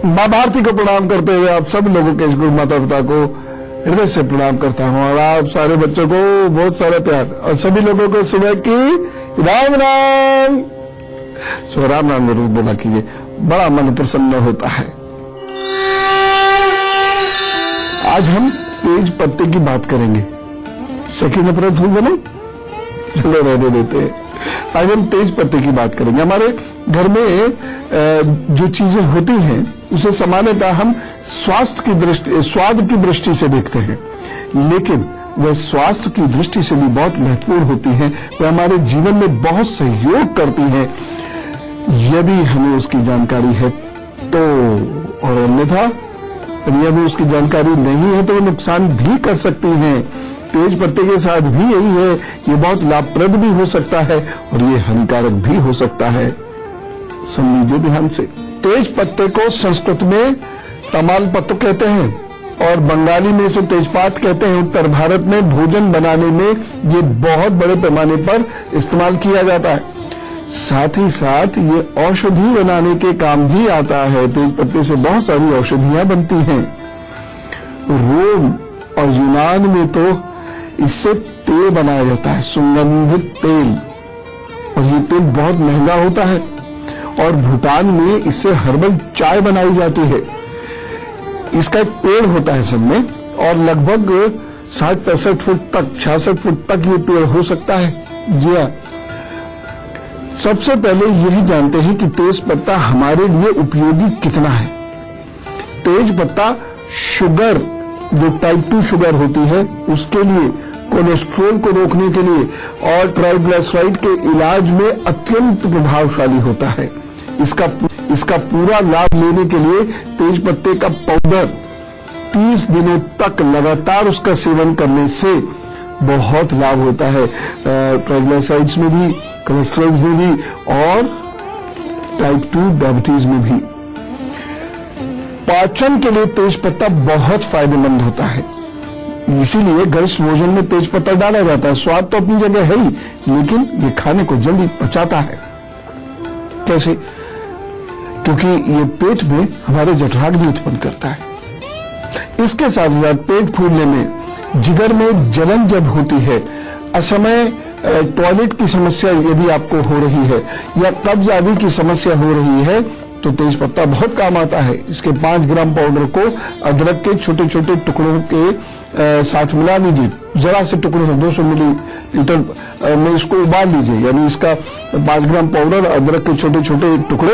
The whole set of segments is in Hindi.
माँ भारती को प्रणाम करते हुए आप सब लोगों के गुरु माता पिता को हृदय से प्रणाम करता हूँ और आप सारे बच्चों को बहुत सारा प्यार और सभी लोगों को सुबह की राम राम। सो राम राम जरूर बोला कीजिए, बड़ा मन प्रसन्न होता है। आज हम तेज पत्ते की बात करेंगे। सेकंड अपराध भूल बनो, चलो रहने देते हैं। आज हम तेज पत्ते की बात करेंगे। हमारे घर में जो चीजें होती हैं उसे सामान्यतः हम स्वाद की दृष्टि से देखते हैं, लेकिन वह स्वास्थ्य की दृष्टि से भी बहुत महत्वपूर्ण होती हैं। वह हमारे जीवन में बहुत सहयोग करती हैं यदि हमें उसकी जानकारी है तो, और अन्यथा यदि हमें उसकी जानकारी नहीं है तो वो नुकसान भी कर सकती हैं। तेज पत्ते के साथ भी यही है, ये बहुत लाभप्रद भी हो सकता है और ये हानिकारक भी हो सकता है। सुन लीजिए ध्यान से। तेज पत्ते को संस्कृत में तमाल पत्र कहते हैं और बंगाली में इसे तेजपात कहते हैं। उत्तर भारत में भोजन बनाने में ये बहुत बड़े पैमाने पर इस्तेमाल किया जाता है। साथ ही साथ ये औषधि बनाने के काम भी आता है। तेज पत्ते से बहुत सारी औषधियां बनती हैं। रोम और यूनान में तो इससे तेल बनाया जाता है, सुगंधित तेल, और ये तेल बहुत महंगा होता है। और भूटान में इससे हर्बल चाय बनाई जाती है। इसका एक पेड़ होता है सब में और लगभग 60-65 फुट तक 66 फुट तक ये पेड़ हो सकता है। जी हाँ, सबसे पहले यही जानते हैं कि तेज पत्ता हमारे लिए उपयोगी कितना है। तेज पत्ता शुगर, जो टाइप 2 शुगर होती है उसके लिए, कोलेस्ट्रॉल को रोकने के लिए और ट्राइग्लिसराइड के इलाज में अत्यंत प्रभावशाली होता है। इसका पूरा लाभ लेने के लिए तेज पत्ते का पाउडर 30 दिनों तक लगातार उसका सेवन करने से बहुत लाभ होता है। ट्राइग्लिसराइड्स में भी, कोलेस्ट्रॉल में भी और टाइप 2 डायबिटीज में भी। पाचन के लिए तेज पत्ता बहुत फायदेमंद होता है, इसीलिए गरिष्ठ भोजन में तेज पत्ता डाला जाता है। स्वाद तो अपनी जगह है ही, लेकिन ये खाने को जल्दी पचाता है। कैसे? क्योंकि ये पेट में हमारे जठराग्नि भी उत्पन्न करता है। इसके साथ साथ पेट फूलने में, जिगर में जलन जब होती है, असमय टॉयलेट की समस्या यदि आपको हो रही है या कब्ज आदि की समस्या हो रही है तो तेज पत्ता बहुत काम आता है। इसके 5 ग्राम पाउडर को अदरक के छोटे छोटे टुकड़ों के साथ मिला लीजिए। जरा से टुकड़े हैं 200 मिलीलीटर में इसको उबाल लीजिए। यानी इसका 5 ग्राम पाउडर, अदरक के छोटे छोटे टुकड़े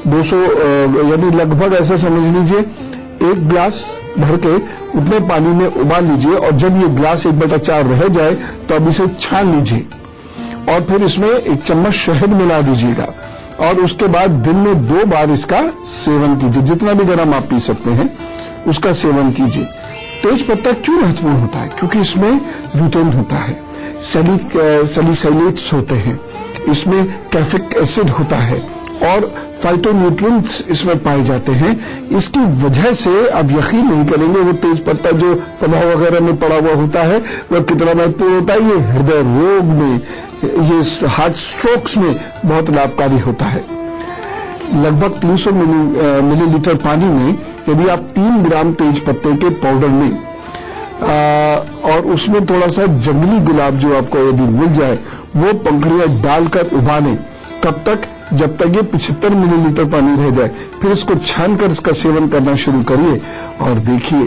200, यानी लगभग ऐसा समझ लीजिए 1 गिलास भर के उतने पानी में उबाल लीजिए। और जब ये गिलास 1/4 रह जाए तो अब इसे छान लीजिए और फिर इसमें 1 चम्मच शहद मिला दीजिएगा और उसके बाद दिन में 2 बार इसका सेवन कीजिए। जितना भी गर्म आप पी सकते हैं उसका सेवन कीजिए। तेज पत्ता क्यों महत्वपूर्ण होता है? क्योंकि इसमें ब्यूटेन होता है, सैलिसाइलेट्स होते हैं, इसमें कैफिक एसिड होता है और फाइटोन्यूट्रिएंट्स इसमें पाए जाते हैं। इसकी वजह से आप यकीन नहीं करेंगे वो तेज पत्ता जो पौधा वगैरह में पड़ा हुआ होता है वह कितना महत्वपूर्ण होता है। ये हृदय रोग में, ये हार्ट स्ट्रोक्स में बहुत लाभकारी होता है। लगभग 300 मिलीलीटर पानी में यदि आप 3 ग्राम तेज पत्ते के पाउडर में और उसमें थोड़ा सा जंगली गुलाब जो आपको यदि मिल जाए वो पंखुड़ियां डालकर उबालें। कब तक? जब तक ये 75 मिलीलीटर पानी रह जाए। फिर इसको छानकर इसका सेवन करना शुरू करिए और देखिए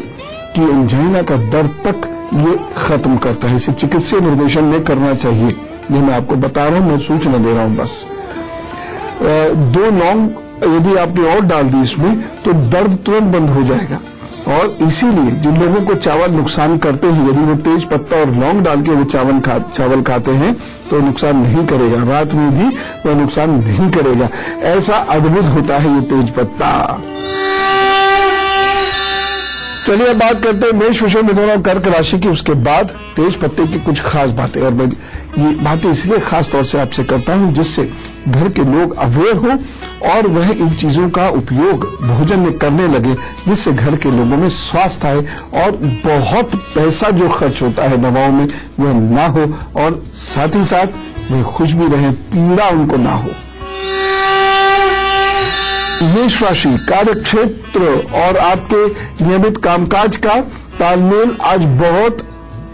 कि एंजाइना का दर्द तक ये खत्म करता है। इसे चिकित्सीय निर्देशन में करना चाहिए। ये मैं आपको बता रहा हूं, मैं सूचना दे रहा हूं बस। 2 लौंग यदि आपने और डाल दी इसमें तो दर्द तुरंत बंद हो जाएगा। और इसीलिए जिन लोगों को चावल नुकसान करते हैं, यदि वो तेज पत्ता और लौंग डाल के वो चावल खाते हैं तो नुकसान नहीं करेगा। रात में भी वो नुकसान नहीं करेगा। ऐसा अद्भुत होता है ये तेज पत्ता। चलिए अब बात करते हैं मेष, वृषभ, मिथुन और कर्क राशि की। उसके बाद तेज पत्ते की कुछ खास बातें, और मैं ये बातें इसलिए खास तौर से आपसे करता हूं जिससे घर के लोग अवेयर हो और वह इन चीजों का उपयोग भोजन में करने लगे, जिससे घर के लोगों में स्वास्थ्य आए और बहुत पैसा जो खर्च होता है दवाओं में वह ना हो और साथ ही साथ वे खुश भी रहें, पीड़ा उनको ना हो। मेष राशि, कार्य क्षेत्र और आपके नियमित कामकाज का तालमेल आज बहुत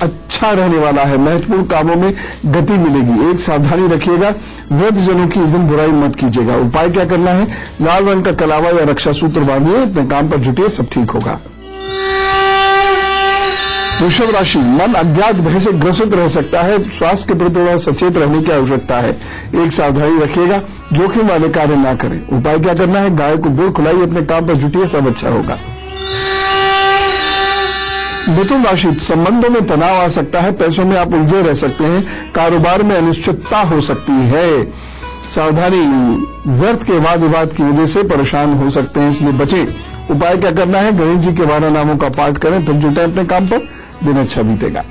अच्छा रहने वाला है। महत्वपूर्ण कामों में गति मिलेगी। एक सावधानी रखिएगा, वृद्ध जनों की इस दिन बुराई मत कीजिएगा। उपाय क्या करना है, लाल रंग का कलावा या रक्षा सूत्र बांधिए, अपने काम पर जुटिए, सब ठीक होगा। वृषभ राशि, मन अज्ञात भय से ग्रसित रह सकता है। स्वास्थ्य के प्रति थोड़ा सचेत रहने की आवश्यकता है। एक सावधानी रखिएगा, जोखिम वाले कार्य ना करें। उपाय क्या करना है, गाय को गुड़ खिलाइए, अपने काम पर जुटिए, सब अच्छा होगा। मिथुन राशि, संबंधों में तनाव आ सकता है। पैसों में आप उलझे रह सकते हैं। कारोबार में अनिश्चितता हो सकती है। सावधानी, व्यर्थ के वाद विवाद की वजह से परेशान हो सकते हैं, इसलिए बचें। उपाय क्या करना है, गणेश जी के 12 नामों का पाठ करें, फिर जुटे अपने काम पर, दिन अच्छा बीतेगा।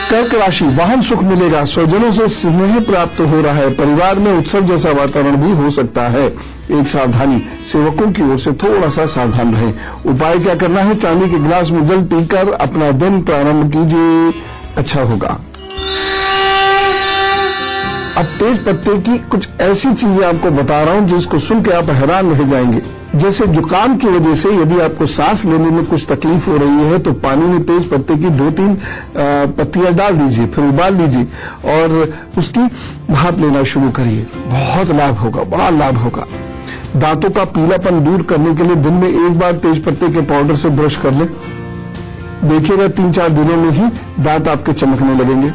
कर्क राशि, वाहन सुख मिलेगा। स्वजनों से स्नेह प्राप्त हो रहा है। परिवार में उत्सव जैसा वातावरण भी हो सकता है। एक सावधानी, सेवकों की ओर से थोड़ा सा सावधान रहें। उपाय क्या करना है, चांदी के गिलास में जल पीकर अपना दिन प्रारंभ कीजिए, अच्छा होगा। अब तेज पत्ते की कुछ ऐसी चीजें आपको बता रहा हूं जिसको सुन के आप हैरान रह जाएंगे। जैसे जुकाम की वजह से यदि आपको सांस लेने में कुछ तकलीफ हो रही है तो पानी में तेज पत्ते की 2-3 पत्तियां डाल दीजिए, फिर उबाल लीजिए और उसकी भाप लेना शुरू करिए। बहुत लाभ होगा, बड़ा लाभ होगा। दांतों का पीलापन दूर करने के लिए दिन में एक बार तेज पत्ते के पाउडर से ब्रश कर ले, देखिएगा 3-4 दिनों में ही दांत आपके चमकने लगेंगे।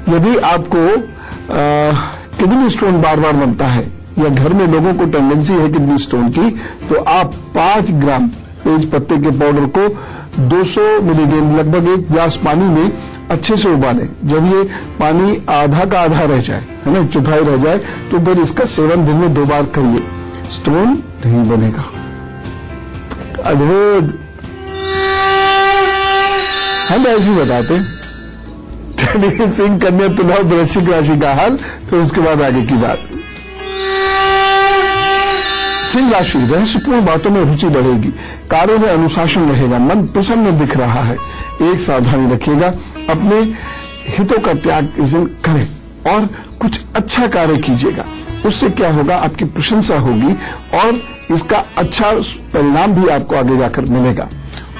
यदि आपको किडनी स्टोन बार बार बनता है या घर में लोगों को टेंडेंसी है किडनी स्टोन की, तो आप 5 ग्राम तेज पत्ते के पाउडर को 200 मिलीग्राम लगभग 1 गिलास पानी में अच्छे से उबालें। जब ये पानी आधा का आधा रह जाए, है ना, चौथाई रह जाए, तो फिर इसका सेवन दिन में 2 बार करिए। स्टोन नहीं बनेगा। अद्भुत, हम ऐसे बताते। चलिए, सिंह, कन्या, तुला, वृश्चिक राशि का हाल, फिर उसके बाद आगे की बात। सिंह राशि, रहस्यपूर्ण बातों में रुचि बढ़ेगी। कार्यों में अनुशासन रहेगा। मन प्रसन्न दिख रहा है। एक सावधानी रखिएगा, अपने हितों का त्याग इस दिन करें और कुछ अच्छा कार्य कीजिएगा। उससे क्या होगा, आपकी प्रशंसा होगी और इसका अच्छा परिणाम भी आपको आगे जाकर मिलेगा।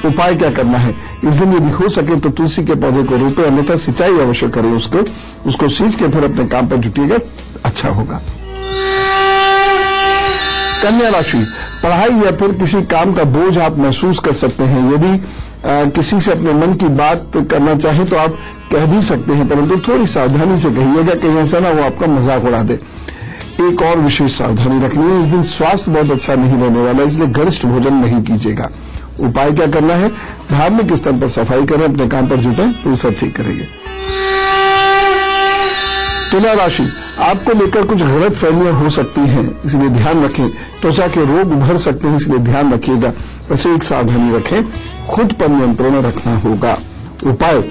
उपाय क्या करना है, इस दिन यदि हो सके तो तुलसी के पौधे को रोपे, अन्यथा सिंचाई अवश्य करें। उसको सींच के फिर अपने काम पर जुटिएगा, अच्छा होगा। कन्या राशि, पढ़ाई या फिर किसी काम का बोझ आप महसूस कर सकते हैं। यदि किसी से अपने मन की बात करना चाहे तो आप कह भी सकते हैं, परंतु थोड़ी सावधानी से कहिएगा, कहीं ऐसा ना वो आपका मजाक उड़ा दे। एक और विशेष सावधानी रखनी है, इस दिन स्वास्थ्य बहुत अच्छा नहीं रहने वाला, इसलिए गरिष्ठ भोजन नहीं कीजिएगा। उपाय क्या करना है, धार्मिक स्तर पर सफाई करें, अपने काम पर जुटें, तो सब ठीक करेंगे। तुला राशि, आपको लेकर कुछ गलत फहमियां हो सकती हैं, इसलिए ध्यान रखें। त्वचा के रोग उभर सकते हैं, इसलिए ध्यान रखिएगा। वैसे एक सावधानी रखें, खुद पर नियंत्रण रखना होगा। उपाय,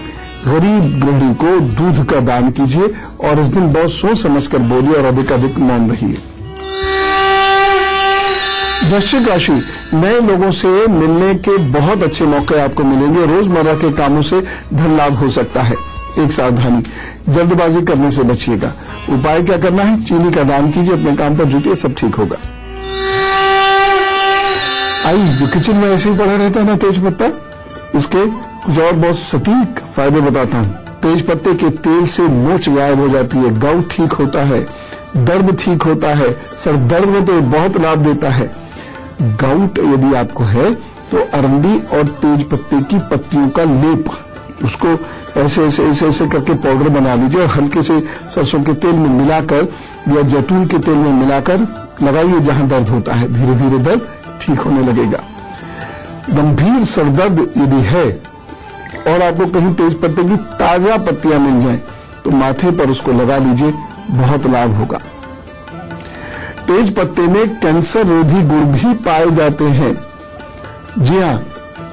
गरीब गृहिणी को दूध का दान कीजिए और इस दिन बहुत सोच समझकर बोलिए और अधिक मौन रहिए। वृश्चिक राशि, नए लोगों से मिलने के बहुत अच्छे मौके आपको मिलेंगे। रोजमर्रा के कामों से धन लाभ हो सकता है। एक सावधानी, जल्दबाजी करने से बचिएगा। उपाय क्या करना है, चीनी का दान कीजिए, अपने काम पर जुटिए, सब ठीक होगा। जो किचन में ऐसे ही पड़ा रहता है ना तेज पत्ता, उसके कुछ और बहुत सटीक फायदे बताता हूं। तेज पत्ते के तेल से मोच गायब हो जाती है, गाउट ठीक होता है, दर्द ठीक होता है, सर दर्द में तो बहुत लाभ देता है। गाउट यदि आपको है तो अरंडी और तेज पत्ते की पत्तियों का लेप, उसको ऐसे ऐसे ऐसे ऐसे करके पाउडर बना लीजिए और हल्के से सरसों के तेल में मिलाकर या जैतून के तेल में मिलाकर लगाइए जहां दर्द होता है, धीरे धीरे दर्द ठीक होने लगेगा। गंभीर सरदर्द यदि है और आपको कहीं तेज पत्ते की ताजा पत्तियां मिल जाएं तो माथे पर उसको लगा लीजिए, बहुत लाभ होगा। तेज पत्ते में कैंसर रोधी गुण भी पाए जाते हैं। जी हाँ,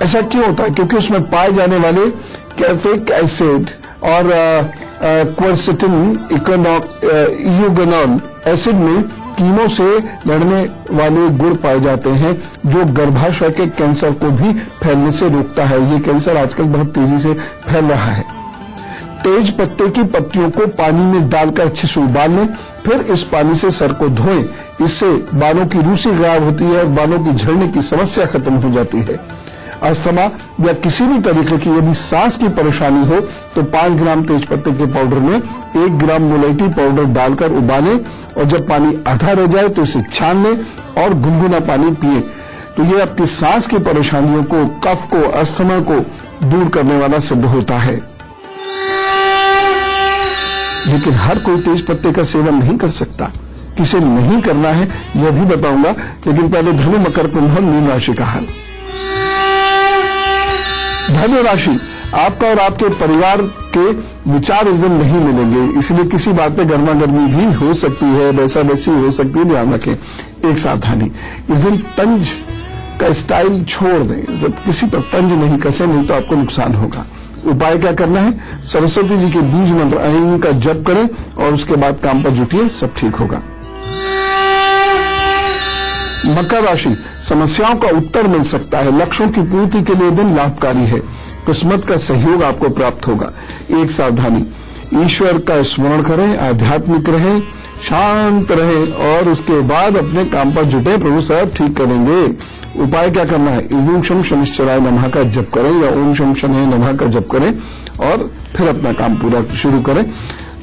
ऐसा क्यों होता है, क्योंकि उसमें पाए जाने वाले कैफिक एसिड और क्वर्सेटिन यूगेनॉल एसिड में कीमो से लड़ने वाले गुण पाए जाते हैं, जो गर्भाशय के कैंसर को भी फैलने से रोकता है। ये कैंसर आजकल बहुत तेजी से फैल रहा है। तेज पत्ते की पत्तियों को पानी में डालकर अच्छे से उबाल लें, फिर इस पानी से सर को धोएं। इससे बालों की रूसी गायब होती है और बालों की झड़ने की समस्या खत्म हो जाती है। अस्थमा या किसी भी तरीके की यदि सांस की परेशानी हो तो 5 ग्राम तेज पत्ते के पाउडर में 1 ग्राम मोलेटी पाउडर डालकर उबालें और जब पानी आधा रह जाए तो इसे छान लें और गुनगुना पानी पिए। तो ये आपकी सांस की परेशानियों को, कफ को, अस्थमा को दूर करने वाला सिद्ध होता है। लेकिन हर कोई तेज पत्ते का सेवन नहीं कर सकता। किसे नहीं करना है यह भी बताऊंगा, लेकिन पहले धनु, मकर, कुंभ, मीन राशि का हाल। धनु राशि, आपका और आपके परिवार के विचार इस दिन नहीं मिलेंगे, इसलिए किसी बात पे गर्मा गर्मी भी हो सकती है, वैसा वैसी हो सकती है, ध्यान रखें। एक सावधानी, इस दिन तंज का स्टाइल छोड़ दें, किसी पर तंज नहीं कसे, नहीं तो आपको नुकसान होगा। उपाय क्या करना है? सरस्वती जी के बीज मंत्र ऐं का जप करें और उसके बाद काम पर जुटिए, सब ठीक होगा। मकर राशि, समस्याओं का उत्तर मिल सकता है, लक्ष्यों की पूर्ति के लिए दिन लाभकारी है, किस्मत का सहयोग आपको प्राप्त होगा। एक सावधानी, ईश्वर का स्मरण करें, आध्यात्मिक रहें, शांत रहें और उसके बाद अपने काम पर जुटे, प्रभु साहब ठीक करेंगे। उपाय क्या करना है? इस दिन शम शनिश्चराय नमः का जप करें या ओम शम शनि नमः का जप करें और फिर अपना काम पूरा शुरू करें,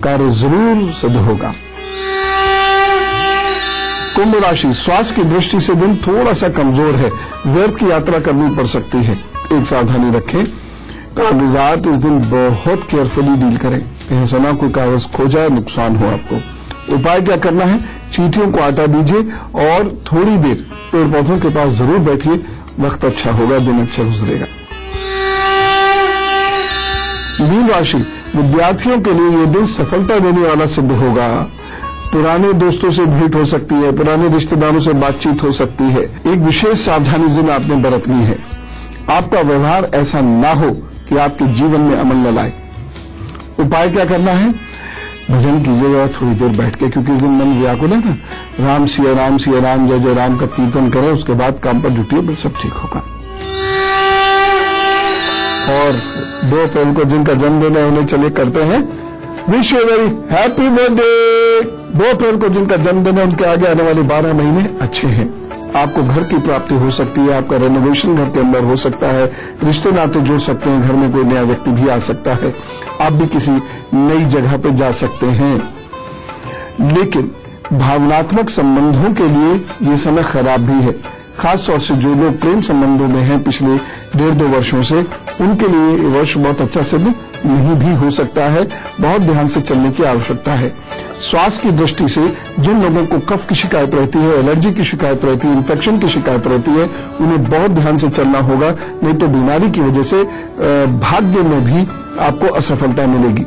कार्य जरूर सिद्ध होगा। कुंभ राशि, स्वास्थ्य की दृष्टि से दिन थोड़ा सा कमजोर है, व्यर्थ की यात्रा करनी पड़ सकती है, एक सावधानी रखें। कागजात इस दिन बहुत केयरफुली डील करें, कहीं से ना कोई कागज खो जाए, नुकसान हो आपको। उपाय क्या करना है? चींटियों को आटा दीजिए और थोड़ी देर पेड़ पौधों के पास जरूर बैठिए, वक्त अच्छा होगा, दिन अच्छा गुजरेगा। मीन राशि, विद्यार्थियों के लिए यह दिन सफलता देने वाला सिद्ध होगा। पुराने दोस्तों से भेंट हो सकती है, पुराने रिश्तेदारों से बातचीत हो सकती है। एक विशेष सावधानी जिन आपने बरतनी है, आपका व्यवहार ऐसा ना हो कि आपके जीवन में अमल न लाए। उपाय क्या करना है? भजन कीजिएगा थोड़ी देर बैठ के, क्योंकि इस दिन मन व्याकुल है ना, राम सिया राम सिया राम जय जय राम का कीर्तन करें, उसके बाद काम पर जुटिए, फिर सब ठीक होगा। और 2 अप्रैल को जिनका जन्मदिन है उन्हें चलिए करते हैं wish you very happy birthday. 2 अप्रैल को जिनका जन्मदिन है उनके आगे आने वाले 12 महीने अच्छे हैं। आपको घर की प्राप्ति हो सकती है, आपका रेनोवेशन घर के अंदर हो सकता है, रिश्ते नाते जुड़ सकते हैं, घर में कोई नया व्यक्ति भी आ सकता है, आप भी किसी नई जगह पे जा सकते हैं। लेकिन भावनात्मक संबंधों के लिए ये समय खराब भी है, खास तौर से जो लोग प्रेम संबंधों में हैं पिछले 1.5-2 वर्षों से, उनके लिए ये वर्ष बहुत अच्छा सिद्ध नहीं भी हो सकता है, बहुत ध्यान से चलने की आवश्यकता है। स्वास्थ्य की दृष्टि से जिन लोगों को कफ की शिकायत रहती है, एलर्जी की शिकायत रहती है, इन्फेक्शन की शिकायत रहती है, उन्हें बहुत ध्यान से चलना होगा, नहीं तो बीमारी की वजह से भाग्य में भी आपको असफलता मिलेगी।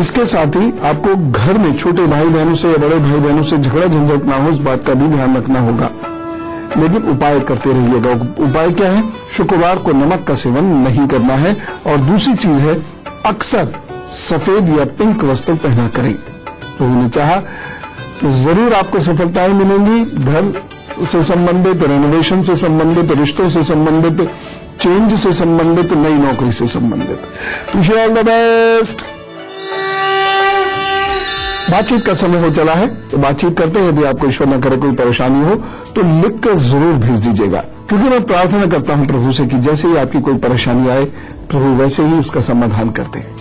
इसके साथ ही आपको घर में छोटे भाई बहनों से या बड़े भाई बहनों से झगड़ा झंझट ना हो, इस बात का भी ध्यान रखना होगा। लेकिन उपाय करते रहिएगा। उपाय क्या है? शुक्रवार को नमक का सेवन नहीं करना है और दूसरी चीज है, अक्सर सफेद या पिंक वस्त्र पहना करें। तो उन्होंने चाहा तो जरूर आपको सफलताएं मिलेंगी, घर से संबंधित, रेनोवेशन से संबंधित, रिश्तों से संबंधित, चेंज से संबंधित, नई नौकरी से संबंधित। Wish you all the best. बातचीत का समय हो चला है, तो बातचीत करते हैं। यदि आपको ईश्वर न करे कोई परेशानी हो तो लिख कर जरूर भेज दीजिएगा, क्योंकि मैं प्रार्थना करता हूं प्रभु से कि जैसे ही आपकी कोई परेशानी आए, प्रभु वैसे ही उसका समाधान करते हैं।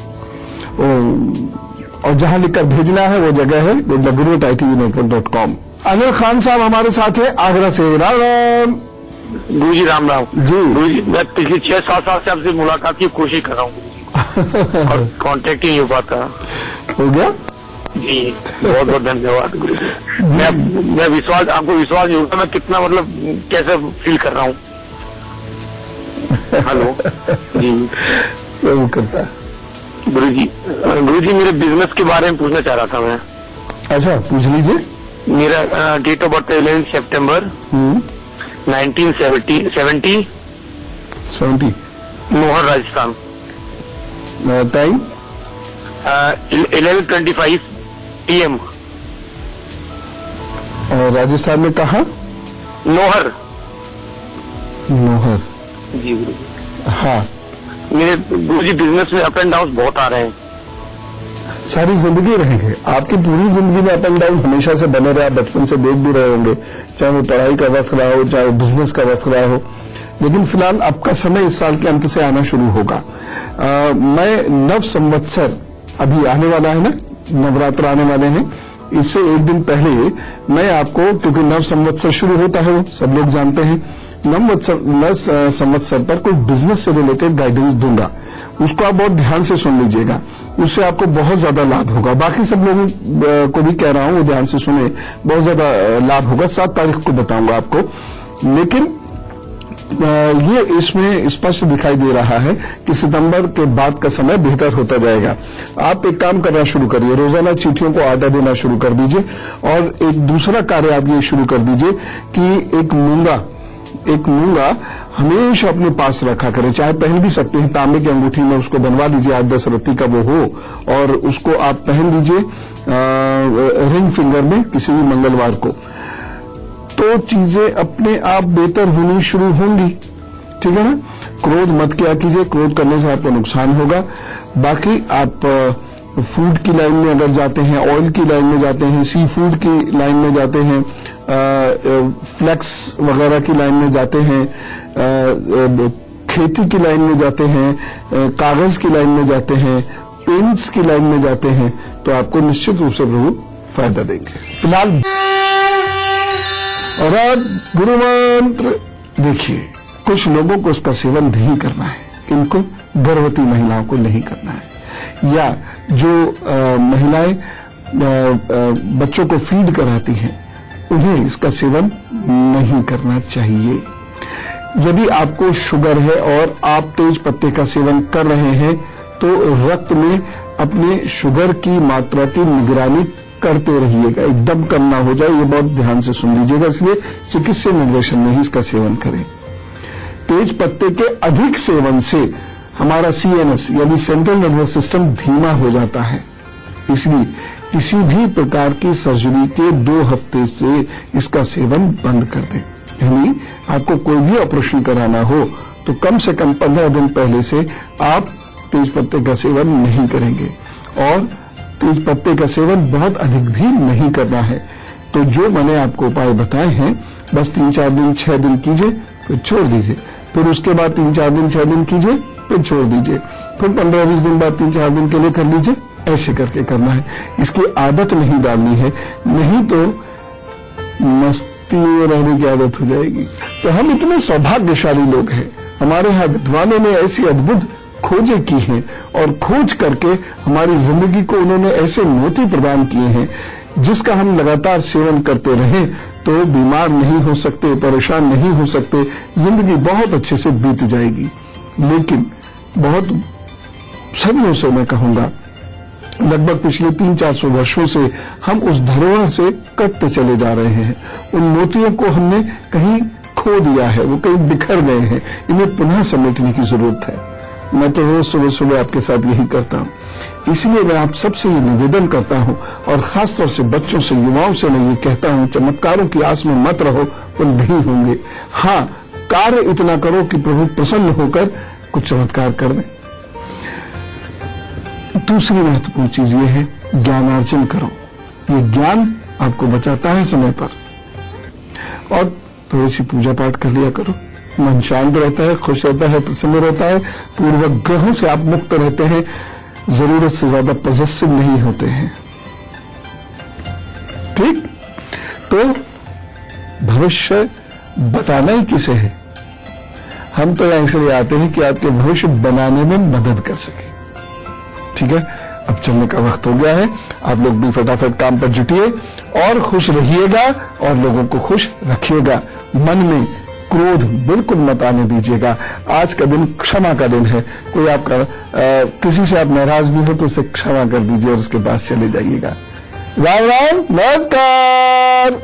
और जहां लिखकर भेजना है वो जगह है www.itv.com। अनिल खान साहब हमारे साथ है आगरा से। राम गुरु जी, राम राम जी। गुरु जी, मैं पिछले 6-7 साल से आपसे मुलाकात की कोशिश कर रहा हूँ और कांटेक्ट ही नहीं हो पाता। हो गया जी, बहुत बहुत धन्यवाद गुरु जी। मैं विश्वास, आपको विश्वास नहीं होगा मैं कितना मतलब कैसे फील कर रहा हूँ। हेलो जी, वो करता है गुरु जी मेरे बिजनेस के बारे में पूछना चाह रहा था मैं। अच्छा, पूछ लीजिए। मेरा डेट ऑफ बर्थ 11 सितंबर 1970, नोहर राजस्थान। Time 11:25 PM। और राजस्थान में कहा? नोहर। नोहर। जी गुरु जी। हाँ, मेरे गुरु जी बिजनेस में अप एंड डाउन बहुत आ रहे हैं। सारी जिंदगी रहेंगे। आपकी पूरी जिंदगी में अप एंड डाउन हमेशा से बने रहे, आप बचपन से देख भी रहे होंगे, चाहे वो पढ़ाई का वक्त रहा हो, चाहे वो बिजनेस का वक्त रहा हो। लेकिन फिलहाल आपका समय इस साल के अंत से आना शुरू होगा। मैं नव संवत्सर अभी आने वाला है ना, नवरात्र आने वाले हैं, इससे एक दिन पहले मैं आपको, क्योंकि नव संवत्सर शुरू होता है वो सब लोग जानते हैं, नव संवत्सर पर कोई बिजनेस से रिलेटेड गाइडेंस दूंगा। उसको आप बहुत ध्यान से सुन लीजिएगा, उससे आपको बहुत ज्यादा लाभ होगा। बाकी सब लोगों को भी कह रहा हूं वो ध्यान से सुने, बहुत ज्यादा लाभ होगा। 7 तारीख को बताऊंगा आपको। लेकिन ये इसमें स्पष्ट दिखाई दे रहा है कि सितंबर के बाद का समय बेहतर होता जाएगा। आप एक काम करना शुरू करिए, रोजाना चिट्ठियों को आटा देना शुरू कर दीजिए। और एक दूसरा कार्य आप ये शुरू कर दीजिए कि एक मूंगा हमेशा अपने पास रखा करें, चाहे पहन भी सकते हैं, तांबे की अंगूठी में उसको बनवा लीजिए, 8-10 रत्ती का वो हो, और उसको आप पहन लीजिए रिंग फिंगर में किसी भी मंगलवार को। तो चीजें अपने आप बेहतर होनी शुरू होंगी, ठीक है ना। क्रोध मत किया कीजिए, क्रोध करने से आपको नुकसान होगा। बाकी आप फूड की लाइन में अगर जाते हैं, ऑयल की लाइन में जाते हैं, सी फूड की लाइन में जाते हैं, फ्लेक्स वगैरह की लाइन में जाते हैं, खेती की लाइन में जाते हैं, कागज की लाइन में जाते हैं, पेंट्स की लाइन में जाते हैं, तो आपको निश्चित रूप से प्रभु फायदा देंगे। फिलहाल और आज गुरु मंत्र देखिए, कुछ लोगों को इसका सेवन नहीं करना है, इनको गर्भवती महिलाओं को नहीं करना है, या जो महिलाएं बच्चों को फीड कराती हैं उन्हें इसका सेवन नहीं करना चाहिए। यदि आपको शुगर है और आप तेज पत्ते का सेवन कर रहे हैं तो रक्त में अपने शुगर की मात्रा की निगरानी करते रहिएगा, एकदम कम ना हो जाए, ये बहुत ध्यान से सुन लीजिएगा। इसलिए चिकित्सीय निर्देशन में ही इसका सेवन करें। तेज पत्ते के अधिक सेवन से हमारा CNS यानी सेंट्रल नर्वस सिस्टम धीमा हो जाता है, इसलिए किसी भी प्रकार की सर्जरी के 2 हफ्ते से इसका सेवन बंद कर दें। यानी आपको कोई भी ऑपरेशन कराना हो तो कम से कम 15 दिन पहले से आप तेज पत्ते का सेवन नहीं करेंगे, और तेज पत्ते का सेवन बहुत अधिक भी नहीं करना है। तो जो मैंने आपको उपाय बताए हैं, बस 3-4 दिन 6 दिन कीजिए, फिर छोड़ दीजिए, फिर उसके बाद 3-4 दिन 6 दिन कीजिए, फिर छोड़ दीजिए, फिर 15-20 दिन बाद 3-4 दिन के लिए कर लीजिए। ऐसे करके करना है, इसकी आदत नहीं डालनी है, नहीं तो मस्ती में रहने की आदत हो जाएगी। तो हम इतने सौभाग्यशाली लोग हैं, हमारे यहाँ विद्वानों ने ऐसी अद्भुत खोजें की हैं और खोज करके हमारी जिंदगी को उन्होंने ऐसे मोती प्रदान किए हैं जिसका हम लगातार सेवन करते रहें तो बीमार नहीं हो सकते, परेशान नहीं हो सकते, जिंदगी बहुत अच्छे से बीत जाएगी। लेकिन बहुत सदियों से मैं कहूंगा, लगभग पिछले 300-400 वर्षों से हम उस धरोहर से कटते चले जा रहे हैं। उन मोतियों को हमने कहीं खो दिया है, वो कहीं बिखर गए हैं, इन्हें पुनः समेटने की जरूरत है। मैं तो रोज सुबह सुबह आपके साथ यही करता हूं। इसलिए मैं आप सबसे ये निवेदन करता हूं, और खासतौर से बच्चों से, युवाओं से मैं ये कहता हूं, चमत्कारों की आस में मत रहो, वो नहीं होंगे। हाँ, कार्य इतना करो कि प्रभु प्रसन्न होकर कुछ चमत्कार कर दें। दूसरी महत्वपूर्ण चीज ये है, ज्ञानार्जन करो। ये ज्ञान आपको बचाता है समय पर, और थोड़ी सी पूजा पाठ कर लिया करो, मन शांत रहता है, खुश रहता है, प्रसन्न रहता है, पूर्वग्रहों से आप मुक्त रहते हैं, जरूरत से ज्यादा पॉजिटिव नहीं होते हैं। ठीक, तो भविष्य बताना ही किसे है, हम तो यहां इसलिए आते हैं कि आपके भविष्य बनाने में मदद कर सके। ठीक है, अब चलने का वक्त हो गया है, आप लोग भी फटाफट काम पर जुटिए और खुश रहिएगा और लोगों को खुश रखिएगा। मन में क्रोध बिल्कुल मत आने दीजिएगा। आज का दिन क्षमा का दिन है, कोई आपका किसी से आप नाराज भी हो तो उसे क्षमा कर दीजिए और उसके पास चले जाइएगा। राम राम, नमस्कार।